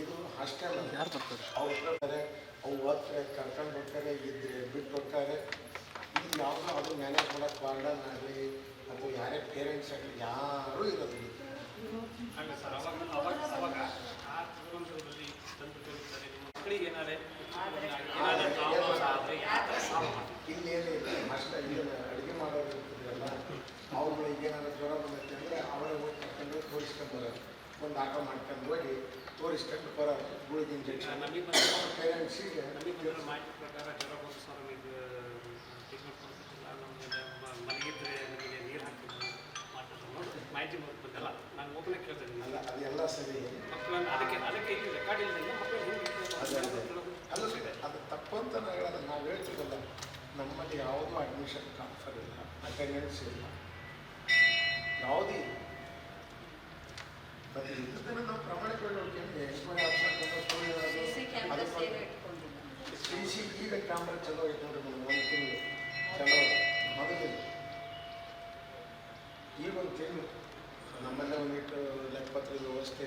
ಇದು ಹಾಸ್ಟೆಲ್ ಯಾರು ಬರ್ತಾರೆ ಅವ್ರು ಬರ್ತಾರೆ, ಅವು ಓದ್ತಾರೆ, ಕರ್ಕೊಂಡು ಹೋಗ್ತಾರೆ, ಇದ್ರೆ ಬಿಟ್ಟು ಹೋಗ್ತಾರೆ. ಈಗ ಯಾವುದೋ ಅದು ಮ್ಯಾನೇಜ್ ಮಾಡೋಕ್ಕೆ ವಾರ್ಡನ್ ಆಗಲಿ ಅಥವಾ ಯಾರೇ ಪೇರೆಂಟ್ಸ್ ಆಗಲಿ ಯಾರೂ ಇರೋದಿಲ್ಲ. ಇಲ್ಲೇನಿಲ್ಲ ಹಾಸ್ಟೆಲ್ ಅಡುಗೆ ಮಾಡೋರು ಇರ್ತಿದ್ರಲ್ಲ, ಅವ್ರುಗಳಿಗೆ ಏನಾದ್ರು ಜ್ವರ ಬಂದೈತೆ ಅಂದರೆ ಅವರೇ ಹೋಗಿ ಕರ್ಕೊಂಡು ತೋರಿಸ್ಕೊಂಡು ಬರೋರು. ಒಂದು ಆಟೋ ಮಾಡ್ಕೊಂಡು ಹೋಗಿ ತೋರಿಸ್ಕೊಂಡು ಬರೋರು. ಗುಳಿಗೆ ಇಂಜೆಕ್ಷನ್ ಪೇರೆಂಟ್ಸಿಗೆ ಮಾಹಿತಿ ಪ್ರಕಾರ ಜ್ವರ ಬಂದು ಸರ್ ನಮಗೆ ಟ್ರೀಟ್ಮೆಂಟ್ ಕೊಡ್ತಿಲ್ಲ, ನಮಗೆ ಮಲಗಿದ್ರೆ ನಮಗೆ ನೀರು ಹಾಕಿದ್ರು ಮಾತಾಡೋದು ಮಾಹಿತಿ ಬಂದಲ್ಲ. ನಾನು ಒಬ್ಬನೇ ಕೇಳ್ತೇನೆ. ಅಲ್ಲ ಅದೆಲ್ಲ ಸರಿ. ಮಕ್ಕಳನ್ನು ಅದಕ್ಕೆ ಇಲ್ಲಿ ರೆಕಾರ್ಡ್ ಇಲ್ಲ. ಅಲ್ಲ ಅದು ತಪ್ಪು ಅಂತ ನಾವು ಹೇಳ್ತೀವಲ್ಲ, ನಮ್ಮಲ್ಲಿ ಯಾವುದೂ ಅಡ್ಮಿಷನ್ ಟ್ರಾನ್ಸ್ಫರ್ ಇಲ್ಲ, ಅಟೆಂಡೆನ್ಸ್ ಇಲ್ಲ, ಯಾವುದೇ ಇಲ್ಲ. ಮತ್ತು ಇದನ್ನು ನಾವು ಪ್ರಾಮಾಣಿಕವಾಗಿ ನೋಡ್ಕೊಂಡು ಎಂಕ್ವೈರಿ ಸಿ ಈಗ ಕ್ಯಾಮ್ರಾ ಚಲೋ ಐತೆ ನೋಡ್ರಿ. ಒಂದು ತಿಂಗಳು ಚಲೋ ಮೊದಲಿಲ್ಲ, ಈಗ ಒಂದು ತಿಂಗಳು ನಮ್ಮಲ್ಲೇ ಒಂದಿಟ್ಟು ಲೆಕ್ಕಪತ್ರದ ವ್ಯವಸ್ಥೆ.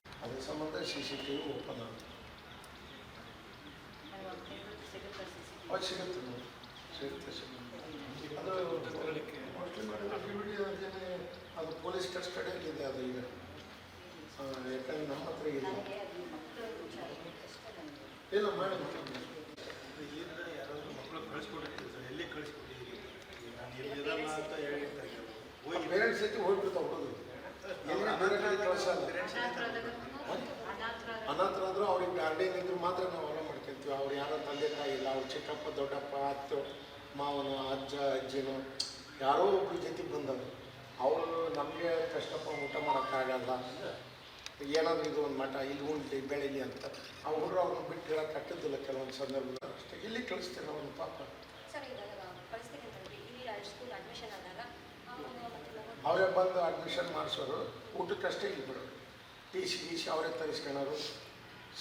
ಅದ್ರ ಸಂಬಂಧ CCTV ಓಪನ್ ಆಗುತ್ತೆ. ಅದು ಸಿಗುತ್ತೆ ನೋಡಿ, ಸಿಗುತ್ತೆ. ಅದು ಅದು ಪೊಲೀಸ್ ಕಸ್ಟಡಿಯಲ್ಲಿದೆ. ಅದು ಈಗ ಯಾಕಂದ್ರೆ ನಮ್ಮ ಹತ್ರ ಇಲ್ಲ ಮಾಡಿ ಯಾರಾದರೂ ಮಕ್ಕಳು ಕಳಿಸ್ಕೊಟ್ಟಿರ್ತಾರೆ, ಎಲ್ಲಿ ಕಳಿಸ್ಕೊಟ್ಟಿದ್ದೀರಿ ಅಂತ ಹೇಳಿರ್ತಾರೆ. ಪೇರೆಂಟ್ಸ್ ಐತಿ ಹೋಗ್ಬಿಡ್ತಾವೆ ಹುಡುಗರು. ಎಲ್ಲಿ ಬೇರೆ ಕಡೆ ಕಳಿಸಲ್ಲ. ಅನಾಥರಾದರೂ ಅವ್ರಿಗೆ ಗಾರ್ಡಿಯನ್ ಇದ್ರು ಮಾತ್ರ ನಾವು ಹೊರ ಮಾಡ್ಕೊತೀವಿ. ಅವ್ರು ಯಾರೋ ತಂದೆ ತಾಯಿ ಇಲ್ಲ, ಅವ್ರು ಚಿಕ್ಕಪ್ಪ ದೊಡ್ಡಪ್ಪ ಅತ್ತೆ ಮಾವನು ಅಜ್ಜ ಅಜ್ಜಿನೋ ಯಾರೋ ಒಬ್ಬರ ಜೊತೆಗೆ ಬಂದವರು. ಅವರು ನಮಗೆ ಕಷ್ಟಪ್ಪ ಊಟ ಮಾಡೋಕ್ಕಾಗಲ್ಲ, ಏನಾದರೂ ಇದು ಒಂದು ಮಠ ಇಲ್ಲಿ ಉಂಟು ಬೆಳೀಲಿ ಅಂತ ಆ ಹುಡುಗರು ಅವ್ರನ್ನ ಬಿಟ್ಟು ಹೇಳೋಕೆ ಆಗ್ತಿದ್ದಿಲ್ಲ ಕೆಲವೊಂದು ಸಂದರ್ಭದಲ್ಲಿ. ಅಷ್ಟೇ ಇಲ್ಲಿ ಕಳಿಸ್ತೇನೆ ಅವನು ಪಾಪ. ಅವರೇ ಬಂದು ಅಡ್ಮಿಷನ್ ಮಾಡಿಸೋರು, ಊಟಕ್ಕಷ್ಟೇ ಇಲ್ಲಿ ಬಿಡೋರು. ಟಿ ಸಿ ಅವರೇ ತರಿಸ್ಕೊಳ್ಳೋರು,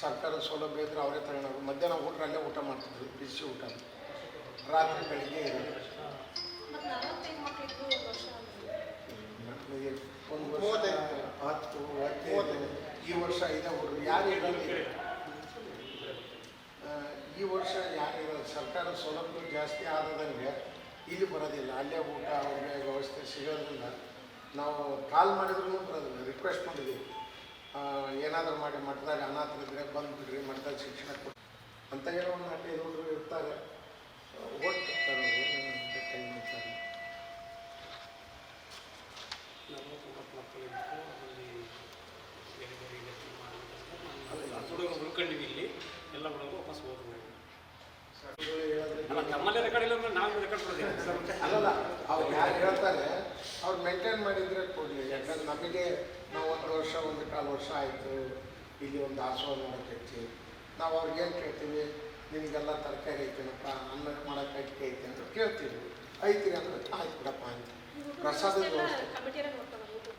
ಸರ್ಕಾರದ ಸೌಲಭ್ಯ ಇದ್ರೆ ಅವರೇ ತಗೊಳೋರು. ಮಧ್ಯಾಹ್ನ ಊಟ ಅಲ್ಲೇ ಊಟ ಮಾಡ್ತಿದ್ರು, ಬಿಸಿ ಊಟ. ರಾತ್ರಿ ಬೆಳಿಗ್ಗೆ ಇರೋದು. ಒಂದು ವರ್ಷ 10 15 ಈ ವರ್ಷ ಇದೆ ಹುಡುಗರು ಯಾರು ಇರೋದು. ಈ ವರ್ಷ ಯಾರು ಇರೋದು. ಸರ್ಕಾರದ ಸೌಲಭ್ಯ ಜಾಸ್ತಿ ಆದಂಗೆ ಇಲ್ಲಿ ಬರೋದಿಲ್ಲ. ಅಲ್ಲೇ ಊಟ ಅವ್ರಿಗೆ ವ್ಯವಸ್ಥೆ ಸಿಗೋದ್ರಿಂದ ನಾವು ಕಾಲ್ ಮಾಡಿದ್ರೂ ಬರೋದಿಲ್ಲ. ರಿಕ್ವೆಸ್ಟ್ ಮಾಡಿದ್ದೀವಿ, ಏನಾದರೂ ಮಾಡಿ ಮಠದಾಗ ಅನಾಥರಿದ್ರೆ ಬಂದುಬಿಡ್ರಿ, ಮಠದಾಗ ಶಿಕ್ಷಣ ಕೊಡಿ ಅಂತ ಏನೋ ಒಂದು 4-5 ಹುಡುಗರು ಇರ್ತಾರೆ, ಓದ್ತಿರ್ತಾರೆ. ಹುಡುಗರು ಉಳ್ಕೊಂಡಿವಿ ಇಲ್ಲಿ, ಎಲ್ಲ ಹುಡುಗರು ವಾಪಸ್ ಹೋಗ್ಬೋದು. ನಮ್ಮಲ್ಲೇ ರೆಕಾರ್ಡ್ ಇಲ್ಲ ಅಂದ್ರೆ ನಾವು ರೆಕಾರ್ಡ್ ಕೊಡ್ತೀವಿ. ಅಲ್ಲಲ್ಲ, ಅವ್ರು ಯಾರು ಹೇಳ್ತಾರೆ ಅವ್ರು ಮೇಂಟೈನ್ ಮಾಡಿದರೆ ಕೊಡಲಿ. ಯಾಕಂದ್ರೆ ನಮಗೆ ನಾವು 1 ವರ್ಷ 1.25 ವರ್ಷ ಆಯಿತು ಇಲ್ಲಿ ಒಂದು ಆಶ್ರಮ ಮಾಡೋಕ್ಕೆ. ನಾವು ಅವ್ರಿಗೇನು ಕೇಳ್ತೀವಿ, ನಿಮಗೆಲ್ಲ ತರಕಾರಿ ಐತೇನಪ್ಪ, ಅನ್ನ ಮಾಡೋಕ್ಕೆ ಅಡಿಕೆ ಐತೆ ಅಂತ ಕೇಳ್ತೀವಿ. ಐತಿ ಅಂದ್ರೆ ಆಯ್ತು ಬಿಡಪ್ಪ ಅಂತ. ಪ್ರಸಾದದ ವ್ಯವಸ್ಥೆ